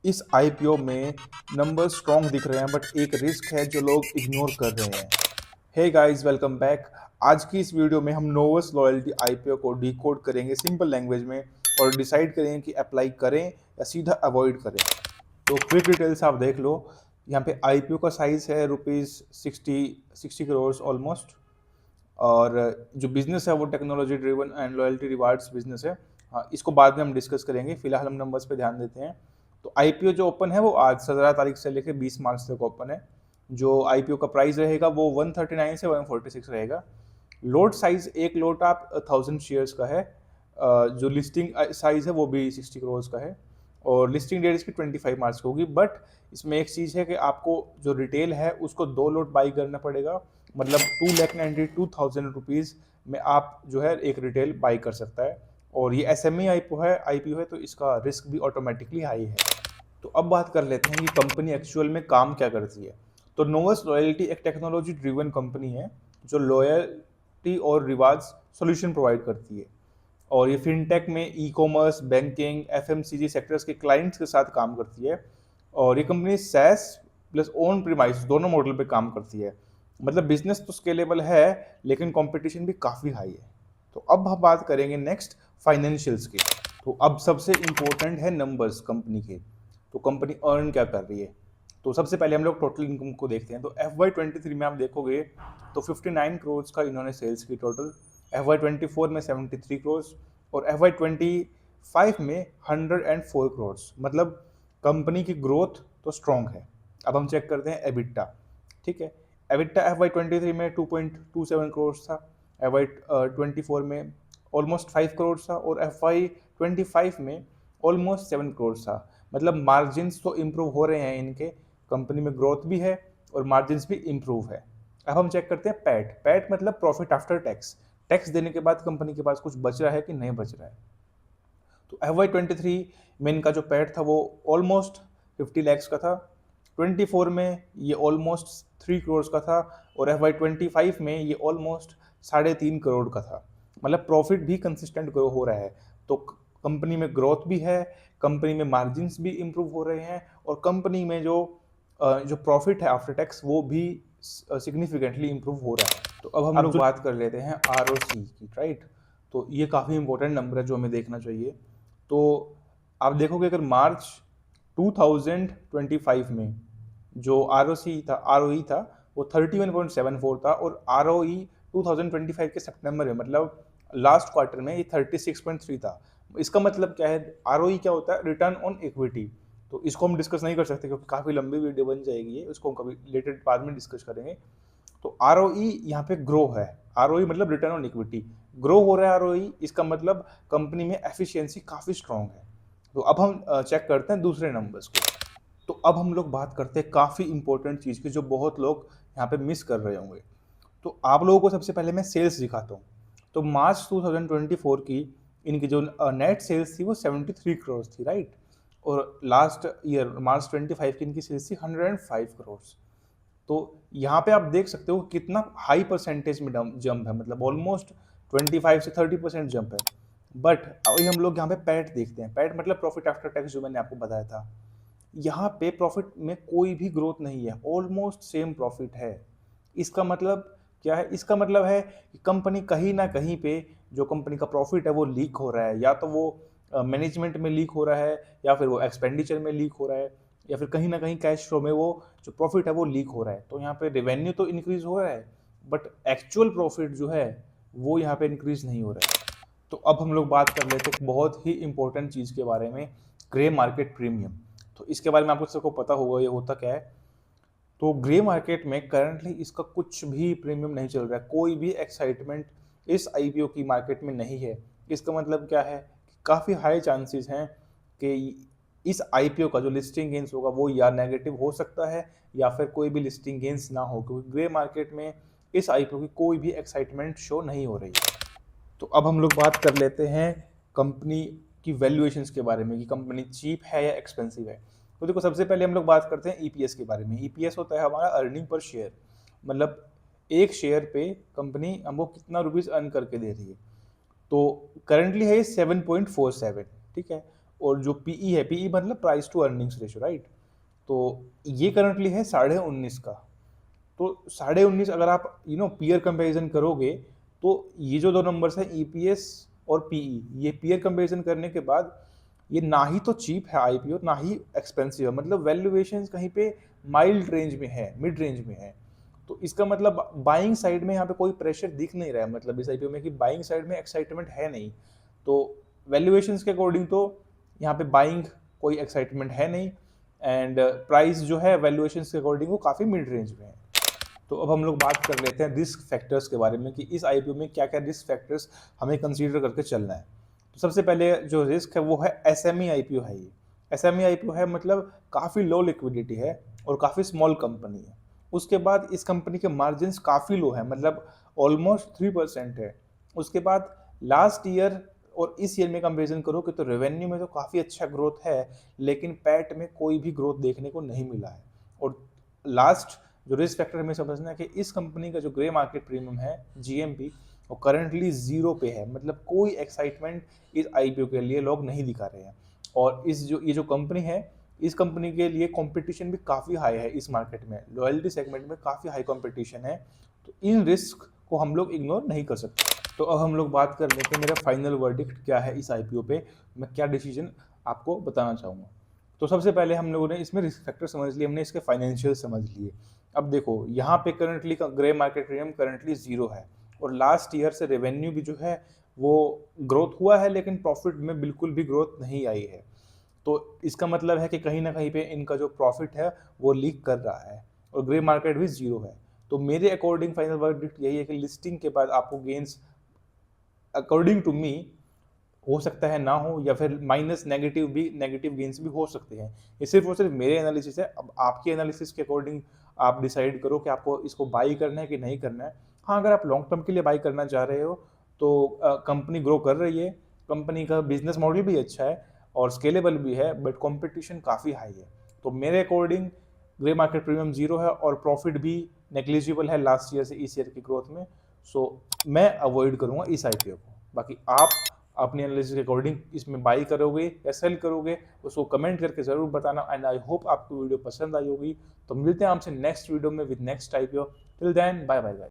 इस आईपीओ में number strong दिख रहे हैं बट एक रिस्क है जो लोग इग्नोर कर रहे हैं। Hey guys, welcome back. आज की इस वीडियो में हम नोवस लॉयल्टी आईपीओ को डिकोड करेंगे सिंपल लैंग्वेज में और डिसाइड करेंगे कि अप्लाई करें या सीधा अवॉइड करें। तो क्विक डिटेल्स आप देख लो। यहाँ पे आईपीओ का साइज है रुपीज़ 60 करोड़ ऑलमोस्ट। और जो बिजनेस है वो technology driven and loyalty rewards business है। हाँ, इसको बाद में हम डिस्कस करेंगे, फिलहाल हम नंबर्स पे ध्यान देते हैं। तो आईपीओ जो ओपन है वो आज 17 तारीख से लेकर 20 मार्च तक ओपन है। जो आईपीओ का प्राइस रहेगा वो 139 से 146 रहेगा। लोट साइज, एक लोट आप 1000 शेयर्स का है। जो लिस्टिंग साइज है वो भी 60 करोड़ का है और लिस्टिंग डेट इसकी 25 मार्च को होगी। बट इसमें एक चीज़ है कि आपको जो रिटेल है उसको 2 लोट बाई करना पड़ेगा, मतलब 2,92,000 रुपीज़ में आप जो है एक रिटेल बाई कर सकता है। और ये एसएमई आईपीओ है तो इसका रिस्क भी ऑटोमेटिकली हाई है। तो अब बात कर लेते हैं कि कंपनी एक्चुअल में काम क्या करती है। तो नोवस लॉयल्टी एक टेक्नोलॉजी ड्रिवन कंपनी है जो लॉयल्टी और रिवार्ड्स सॉल्यूशन प्रोवाइड करती है। और ये फिनटेक में e commerce, banking, FMCG sectors के क्लाइंट्स के साथ काम करती है। और ये company SaaS plus on premise दोनों मॉडल पे काम करती है। मतलब बिजनेस तो स्केलेबल है लेकिन कंपटीशन भी काफ़ी हाई है। तो अब हम बात करेंगे नेक्स्ट फाइनेंशियल्स की। तो अब सबसे इम्पोर्टेंट है नंबर्स कंपनी के। तो कंपनी अर्न क्या कर रही है। तो सबसे पहले हम लोग टोटल इनकम को देखते हैं। तो FY23 में आप देखोगे तो 59 करोड़ का इन्होंने सेल्स की टोटल, FY24 में 73 करोड़ और FY25 में 104 करोड़। मतलब कंपनी की ग्रोथ तो स्ट्रॉन्ग है। अब हम चेक करते हैं एबिटा। ठीक है, एबिटा FY23 में 2.27 करोड़ था, FY24 में ऑलमोस्ट 5 करोड़ था और FY25 में ऑलमोस्ट 7 करोड़ था। मतलब मार्जिन्स तो इम्प्रूव हो रहे हैं इनके, कंपनी में ग्रोथ भी है और मार्जिन्स भी इम्प्रूव है। अब हम चेक करते हैं पैट। पैट मतलब प्रॉफिट आफ्टर टैक्स। टैक्स देने के बाद कंपनी के पास कुछ बच रहा है कि नहीं बच रहा है। तो FY23 में इनका जो पैट था वो ऑलमोस्ट 50 लैक्स का था। 24 में ये ऑलमोस्ट 3 करोड़ का था और FY25 में ये ऑलमोस्ट 3.5 करोड़ का था। मतलब प्रॉफिट भी कंसिस्टेंट ग्रो हो रहा है। तो कंपनी में ग्रोथ भी है, कंपनी में मार्जिन्स भी इम्प्रूव हो रहे हैं और कंपनी में जो प्रॉफिट है आफ्टर टैक्स वो भी सिग्निफिकेंटली इम्प्रूव हो रहा है। तो अब हम लोग बात कर लेते हैं ROC की, राइट। तो ये काफ़ी इंपॉर्टेंट नंबर है जो हमें देखना चाहिए। तो आप देखोगे अगर मार्च 2025 में जो ROE था वो 31.74 था और ROE 2025 के सितंबर में, मतलब लास्ट क्वार्टर में, ये 36.3 था। इसका मतलब क्या है, ROE क्या होता है, रिटर्न ऑन इक्विटी। तो इसको हम डिस्कस नहीं कर सकते क्योंकि काफ़ी लंबी वीडियो बन जाएगी ये, उसको हम कभी रिलेटेड बाद में डिस्कस करेंगे। तो ROE यहाँ पे ग्रो है। ROE मतलब रिटर्न ऑन इक्विटी, ग्रो हो रहा है ROE, इसका मतलब कंपनी में एफिशिएंसी काफ़ी स्ट्रांग है। तो अब हम चेक करते हैं दूसरे नंबर्स को। तो अब हम लोग बात करते हैं काफ़ी इंपॉर्टेंट चीज़ की जो बहुत लोग यहाँ पे मिस कर रहे होंगे। तो आप लोगों को सबसे पहले मैं सेल्स दिखाता हूँ। तो मार्च 2024 की इनकी जो नेट सेल्स थी वो 73 करोड़ थी, राइट। और लास्ट ईयर मार्च 25 की इनकी सेल्स थी 105 करोड़। तो यहाँ पे आप देख सकते हो कितना हाई परसेंटेज में जंप है, मतलब ऑलमोस्ट 25 से 30% जंप है। बट अभी हम लोग यहाँ पे पैट देखते हैं। पैट मतलब प्रॉफिट आफ्टर टैक्स, जो मैंने आपको बताया था। यहाँ पे प्रॉफिट में कोई भी ग्रोथ नहीं है, ऑलमोस्ट सेम प्रॉफिट है। इसका मतलब क्या है, इसका मतलब है कि कंपनी कहीं ना कहीं पे जो कंपनी का प्रॉफिट है वो लीक हो रहा है, या तो वो मैनेजमेंट में लीक हो रहा है, या फिर वो एक्सपेंडिचर में लीक हो रहा है, या फिर कहीं ना कहीं कैश फ्लो में वो जो प्रॉफिट है वो लीक हो रहा है। तो यहाँ पे रेवेन्यू तो इंक्रीज हो रहा है बट एक्चुअल प्रॉफिट जो है वो यहाँ पे इंक्रीज नहीं हो रहा है। तो अब हम लोग बात कर लेते हैं बहुत ही इंपॉर्टेंट चीज़ के बारे में, ग्रे मार्केट प्रीमियम। तो इसके बारे में आपको सबको पता होगा ये होता क्या है। तो ग्रे मार्केट में करंटली इसका कुछ भी प्रीमियम नहीं चल रहा है, कोई भी एक्साइटमेंट इस आईपीओ की मार्केट में नहीं है। इसका मतलब क्या है, काफ़ी हाई चांसेस हैं कि इस आईपीओ का जो लिस्टिंग गेंस होगा वो या नेगेटिव हो सकता है या फिर कोई भी लिस्टिंग गेंस ना हो, क्योंकि ग्रे मार्केट में इस आईपीओ की कोई भी एक्साइटमेंट शो नहीं हो रही है। तो अब हम लोग बात कर लेते हैं कंपनी की वैल्यूएशंस के बारे में कि कंपनी चीप है या एक्सपेंसिव है। तो देखो, सबसे पहले हम लोग बात करते हैं ईपीएस के बारे में। ईपीएस होता है हमारा अर्निंग पर शेयर, मतलब एक शेयर पे कंपनी हमको कितना रुपीज़ अर्न करके दे रही है। तो करंटली है 7.47, ठीक है। और जो पीई है, पीई मतलब price to earnings ratio, right? तो ये करंटली है 19.5 का। तो 19.5 अगर आप पीयर कंपैरिजन करोगे तो ये जो दो नंबर्स हैं ईपीएस और पीई, ये पीयर कंपैरिजन करने के बाद ये ना ही तो चीप है आईपीओ, ना ही एक्सपेंसिव है, मतलब वैल्यूएशन कहीं पे माइल्ड रेंज में है, मिड रेंज में है। तो इसका मतलब बाइंग साइड में यहाँ पे कोई प्रेशर दिख नहीं रहा है, मतलब इस आईपीओ में कि बाइंग साइड में एक्साइटमेंट है नहीं। तो वैल्यूएशंस के अकॉर्डिंग तो यहाँ पे बाइंग कोई एक्साइटमेंट है नहीं, एंड प्राइस जो है वैल्यूएशंस के अकॉर्डिंग वो काफ़ी मिड रेंज में है। तो अब हम लोग बात कर लेते हैं रिस्क फैक्टर्स के बारे में कि इस आईपीओ में क्या क्या रिस्क फैक्टर्स हमें कंसीडर करके चलना है। तो सबसे पहले जो रिस्क है वो है एसएमई आईपीओ है। ये एसएमई आईपीओ है, मतलब काफ़ी लो लिक्विडिटी है और काफ़ी स्मॉल कंपनी है। उसके बाद इस कंपनी के मार्जिन काफ़ी लो है, मतलब ऑलमोस्ट 3% है। उसके बाद लास्ट ईयर और इस ईयर में कंपेरिजन करोगे तो रेवेन्यू में तो काफ़ी अच्छा ग्रोथ है, लेकिन पैट में कोई भी ग्रोथ देखने को नहीं मिला है। और लास्ट जो रिस्क फैक्टर हमें समझना है कि इस कंपनी का जो ग्रे मार्केट प्रीमियम है जीएमपी, वो करंटली 0 पे है, मतलब कोई एक्साइटमेंट इस आईपीओ के लिए लोग नहीं दिखा रहे हैं। और ये जो कंपनी है, इस कंपनी के लिए कंपटीशन भी काफ़ी हाई है इस मार्केट में, लॉयल्टी सेगमेंट में काफ़ी हाई कंपटीशन है। तो इन रिस्क को हम लोग इग्नोर नहीं कर सकते। तो अब हम लोग बात कर लेते हैं मेरा फाइनल वर्डिक्ट क्या है इस आईपीओ पे, मैं क्या डिसीजन आपको बताना चाहूँगा। तो सबसे पहले हम लोगों ने इसमें रिस्क फैक्टर समझ लिए, हमने इसके फाइनेंशियल समझ लिए। अब देखो यहाँ पे करंटली का ग्रे मार्केट प्रीमियम करंटली 0 है, और लास्ट ईयर से रेवेन्यू भी जो है वो ग्रोथ हुआ है, लेकिन प्रॉफिट में बिल्कुल भी ग्रोथ नहीं आई है। तो इसका मतलब है कि कहीं ना कहीं पे इनका जो प्रॉफिट है वो लीक कर रहा है, और ग्रे मार्केट भी 0 है। तो मेरे अकॉर्डिंग फाइनल वर्डिक्ट यही है कि लिस्टिंग के बाद आपको गेन्स अकॉर्डिंग टू मी हो सकता है ना हो, या फिर माइनस नेगेटिव गेन्स भी हो सकते हैं। ये सिर्फ और सिर्फ मेरे एनालिसिस है, अब आपके एनालिसिस के अकॉर्डिंग आप डिसाइड करो कि आपको इसको बाई करना है कि नहीं करना है। हाँ, अगर आप लॉन्ग टर्म के लिए बाई करना चाह रहे हो तो कंपनी ग्रो कर रही है, कंपनी का बिजनेस मॉडल भी अच्छा है और स्केलेबल भी है, बट कॉम्पिटिशन काफ़ी हाई है। तो मेरे अकॉर्डिंग ग्रे मार्केट प्रीमियम 0 है और प्रॉफिट भी नेग्लिजिबल है लास्ट ईयर से इस ईयर की ग्रोथ में। सो मैं अवॉइड करूँगा इस आईपीओ को। बाकी आप अपनी एनालिसिस के अकॉर्डिंग इसमें बाई करोगे या सेल करोगे, उसको कमेंट करके ज़रूर बताना। एंड आई होप आपको वीडियो पसंद आई होगी। तो मिलते हैं आपसे नेक्स्ट वीडियो में with next IPO. Till then, bye bye.